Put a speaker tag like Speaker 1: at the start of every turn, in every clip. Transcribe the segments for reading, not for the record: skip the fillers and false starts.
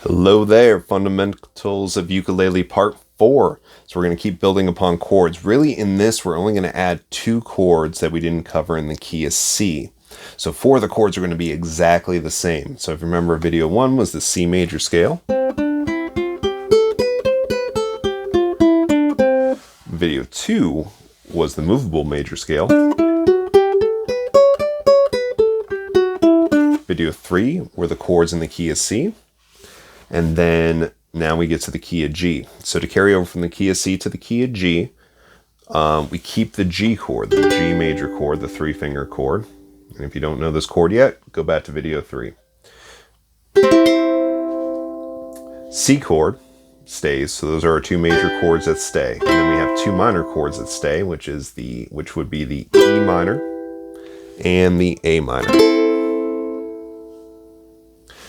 Speaker 1: Hello there, Fundamentals of Ukulele Part 4. So we're going to keep building upon chords. Really in this, we're only going to add 2 chords that we didn't cover in the key of C. So 4 of the chords are going to be exactly the same. So if you remember, video 1 was the C major scale. Video 2 was the movable major scale. Video 3 were the chords in the key of C. And then now we get to the key of G. So to carry over from the key of C to the key of G, we keep the G chord, the G major chord, the 3-finger chord. And if you don't know this chord yet, go back to video 3. C chord stays, so those are our 2 major chords that stay. And then we have 2 minor chords that stay, which would be the E minor and the A minor.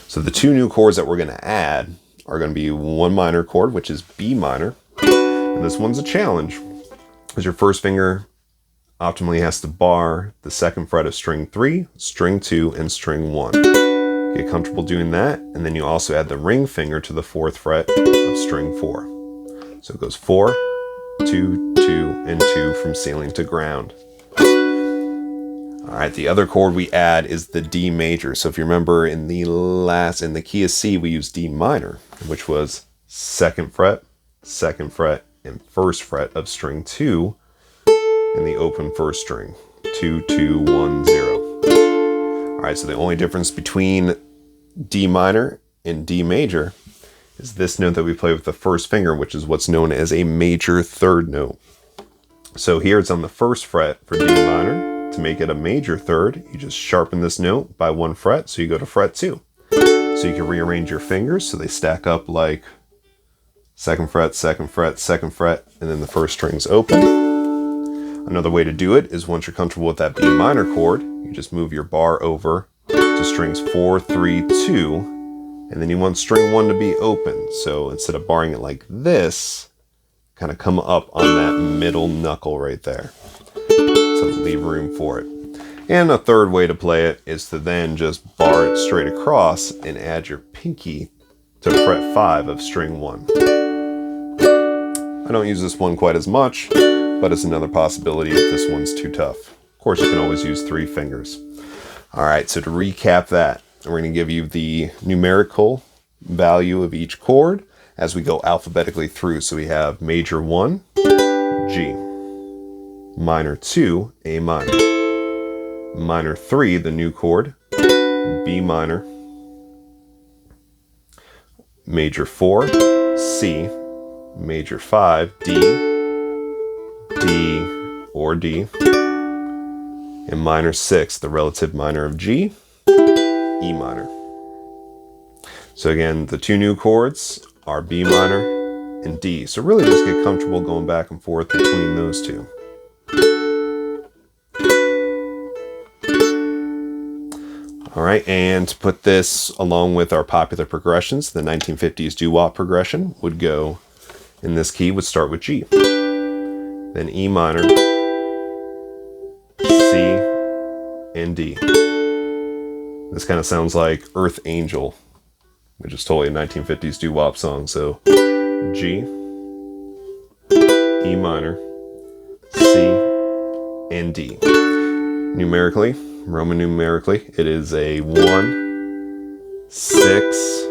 Speaker 1: So the 2 new chords that we're going to add are going to be 1 minor chord, which is B minor. And this one's a challenge, because your first finger optimally has to bar the 2nd fret of string 3, string 2, and string 1. Get comfortable doing that, and then you also add the ring finger to the 4th fret of string 4. So it goes 4, 2, 2, and 2 from ceiling to ground. All right, the other chord we add is the D major. So if you remember in the key of C, we used D minor, which was 2nd fret, and 1st fret of string 2 in the open 1st string. 2, 2, 1, 0. All right, so the only difference between D minor and D major is this note that we play with the 1st finger, which is what's known as a major 3rd note. So here it's on the 1st fret for D minor. To make it a major 3rd, you just sharpen this note by 1 fret, so you go to fret 2. So you can rearrange your fingers so they stack up like 2nd fret, 2nd fret, 2nd fret, and then the 1st string's open. Another way to do it is once you're comfortable with that B minor chord, you just move your bar over to strings 4, 3, 2, and then you want string 1 to be open. So instead of barring it like this, kind of come up on that middle knuckle right there. So leave room for it. And a third way to play it is to then just bar it straight across and add your pinky to fret 5 of string 1. I don't use this one quite as much, but it's another possibility if this one's too tough. Of course, you can always use 3 fingers. All right, so to recap that, we're going to give you the numerical value of each chord as we go alphabetically through. So we have major 1, G. Minor 2, A minor. Minor 3, the new chord, B minor. Major 4, C. Major 5, D, D, or D. And minor 6, the relative minor of G, E minor. So again, the 2 new chords are B minor and D. So really just get comfortable going back and forth between those 2. All right, and to put this along with our popular progressions, the 1950s doo-wop progression would go, in this key, would start with G. Then E minor, C, and D. This kind of sounds like Earth Angel, which is totally a 1950s doo-wop song. So G, E minor, C, and D. Numerically, Roman numerically, it is a 1, 6,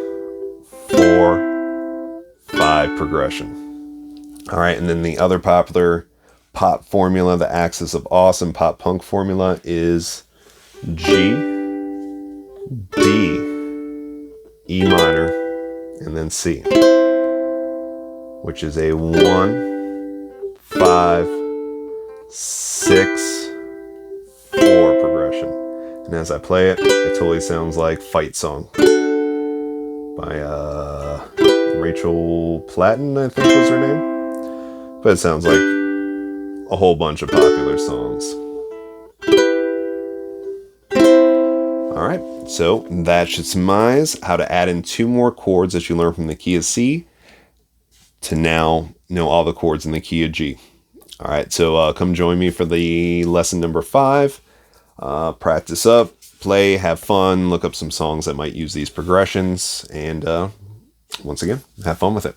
Speaker 1: 4, 5 progression. All right, and then the other popular pop formula, the Axis of Awesome pop punk formula, is G, D, E minor, and then C, which is a 1, 5, 6, 4 progression. And as I play it, it totally sounds like Fight Song by Rachel Platten, I think was her name. But it sounds like a whole bunch of popular songs. Alright, so that should surmise how to add in 2 more chords that you learned from the key of C to now know all the chords in the key of G. Alright, so come join me for the lesson number 5. Practice up, play, have fun, look up some songs that might use these progressions, and Once again, have fun with it.